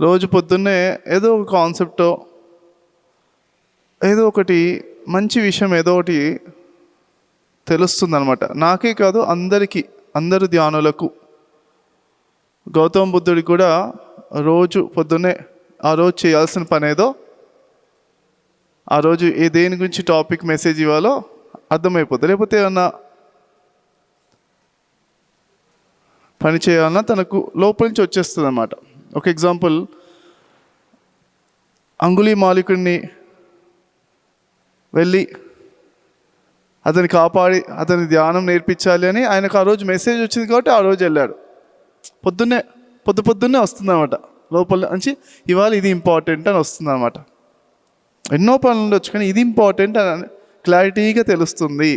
రోజు పొద్దున్నే ఏదో ఒక కాన్సెప్టో ఏదో ఒకటి మంచి విషయం ఏదో ఒకటి తెలుస్తుందన్నమాట. నాకే కాదు, అందరికీ, అందరు ధ్యానులకు. గౌతమ బుద్ధుడికి కూడా రోజు పొద్దున్నే ఆ రోజు చేయాల్సిన పని ఏదో, ఆ రోజు దేని గురించి టాపిక్ మెసేజ్ ఇవ్వాలో అర్థమైపోతుంది. లేకపోతే ఏమన్నా పని చేయాలన్నా తనకు లోపల నుంచి వచ్చేస్తుంది అన్నమాట. ఒక ఎగ్జాంపుల్, అంగుళీ మాలికుడిని వెళ్ళి అతన్ని కాపాడి అతని ధ్యానం నేర్పించాలి అని ఆయనకు ఆ రోజు మెసేజ్ వచ్చింది కాబట్టి ఆ రోజు వెళ్ళాడు. పొద్దున్నే వస్తుంది అనమాట లోపల నుంచి, ఇవాళ ఇది ఇంపార్టెంట్ అని వస్తుంది అనమాట. ఎన్నో పనులు ఉండొచ్చు కానీ ఇది ఇంపార్టెంట్ అని క్లారిటీగా తెలుస్తుంది.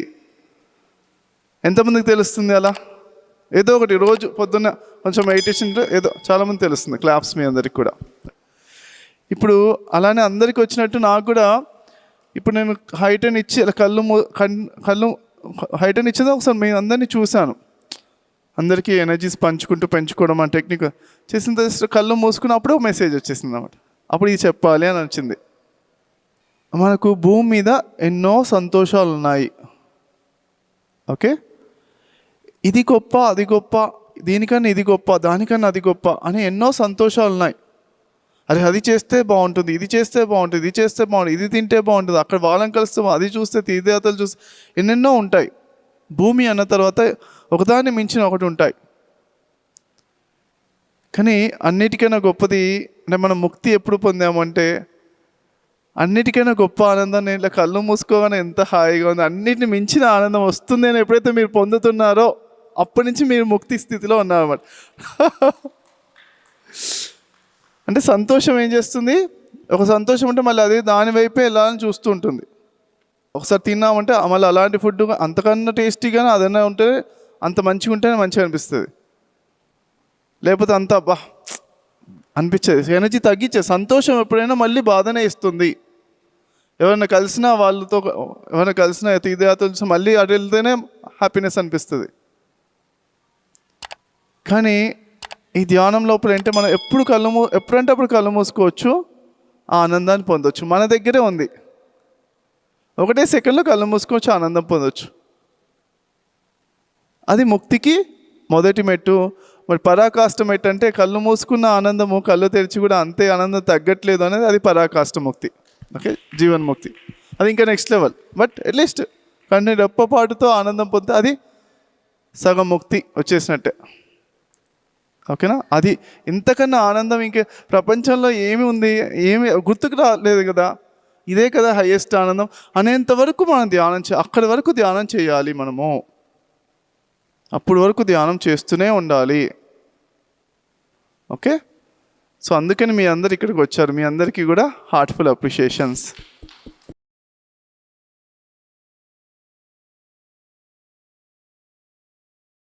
ఎంతమందికి తెలుస్తుంది అలా? ఏదో ఒకటి రోజు పొద్దున్న కొంచెం మెడిటేషన్ ఏదో చాలామంది తెలుస్తుంది. క్లాప్స్ మీ అందరికి కూడా. ఇప్పుడు అలానే అందరికీ వచ్చినట్టు నాకు కూడా, ఇప్పుడు నేను హైట్ అని ఇచ్చి కళ్ళు హైట్ అని ఇచ్చేది ఒకసారి మేము అందరినీ చూశాను. అందరికీ ఎనర్జీస్ పెంచుకోవడం ఆ టెక్నిక్ చేసిన తర్వాత కళ్ళు మూసుకున్నప్పుడు మెసేజ్ వచ్చేసింది అన్నమాట. అప్పుడు ఇది చెప్పాలి అని వచ్చింది. మనకు భూమి మీద ఎన్నో సంతోషాలు ఉన్నాయి. ఓకే, ఇది గొప్ప, అది గొప్ప, దీనికన్నా ఇది గొప్ప, దానికన్నా అది గొప్ప అని ఎన్నో సంతోషాలు ఉన్నాయి. అరే అది చేస్తే బాగుంటుంది, ఇది చేస్తే బాగుంటుంది, ఇది చేస్తే బాగుంటుంది, ఇది తింటే బాగుంటుంది, అక్కడ వాళ్ళని కలుస్తే అది చూస్తే తీర్థయాత్రలు చూస్తే ఎన్నెన్నో ఉంటాయి. భూమి అన్న తర్వాత ఒకదాన్ని మించిన ఒకటి ఉంటాయి. కానీ అన్నిటికైనా గొప్పది అంటే మనం ముక్తి ఎప్పుడు పొందామంటే, అన్నిటికైనా గొప్ప ఆనందాన్ని ఇట్లా కళ్ళు మూసుకోగానే ఎంత హాయిగా ఉంది, అన్నిటిని మించిన ఆనందం వస్తుంది అని ఎప్పుడైతే మీరు పొందుతున్నారో అప్పటి నుంచి మీరు ముక్తి స్థితిలో ఉన్నారన్నమాట. అంటే సంతోషం ఏం చేస్తుంది? ఒక సంతోషం అంటే మళ్ళీ అది దాని వైపే వెళ్ళాలని చూస్తూ ఉంటుంది. ఒకసారి తిన్నామంటే మళ్ళీ అలాంటి ఫుడ్ అంతకన్నా టేస్టీగానే అదన్నా ఉంటే, అంత మంచిగా ఉంటేనే మంచిగా అనిపిస్తుంది. లేకపోతే అంత అబ్బా అనిపించేది, ఎనర్జీ తగ్గించే. సంతోషం ఎప్పుడైనా మళ్ళీ బాధనే ఇస్తుంది. ఎవరైనా కలిసిన తీర్థయాత్రలు మళ్ళీ అటు వెళ్తేనే హ్యాపీనెస్ అనిపిస్తుంది. కానీ ఈ ధ్యానం లోపల అంటే మనం ఎప్పుడంటే అప్పుడు కళ్ళు మూసుకోవచ్చు, ఆ ఆనందాన్ని పొందవచ్చు. మన దగ్గరే ఉంది. ఒకటే సెకండ్లో కళ్ళు మూసుకోవచ్చు, ఆనందం పొందవచ్చు. అది ముక్తికి మొదటి మెట్టు. మరి పరాకాష్ట మెట్టు అంటే కళ్ళు మూసుకున్న ఆనందము కళ్ళు తెరిచి కూడా అంతే ఆనందం తగ్గట్లేదు అనేది, అది పరాకాష్ట ముక్తి. ఓకే, జీవన్ముక్తి. అది ఇంకా నెక్స్ట్ లెవెల్. బట్ అట్లీస్ట్ కానీ రెప్పపాటుతో ఆనందం పొందితే అది సగం ముక్తి వచ్చేసినట్టే. ఓకేనా? అది ఇంతకన్నా ఆనందం ఇంకే ప్రపంచంలో ఏమి ఉంది, ఏమి గుర్తుకు రాలేదు కదా. ఇదే కదా హైయెస్ట్ ఆనందం అనేంతవరకు మనం అక్కడి వరకు ధ్యానం చేయాలి మనము. అప్పటి వరకు ధ్యానం చేస్తూనే ఉండాలి. ఓకే, సో అందుకని మీ అందరు ఇక్కడికి వచ్చారు. మీ అందరికీ కూడా హార్ట్ఫుల్ అప్రిషియేషన్స్.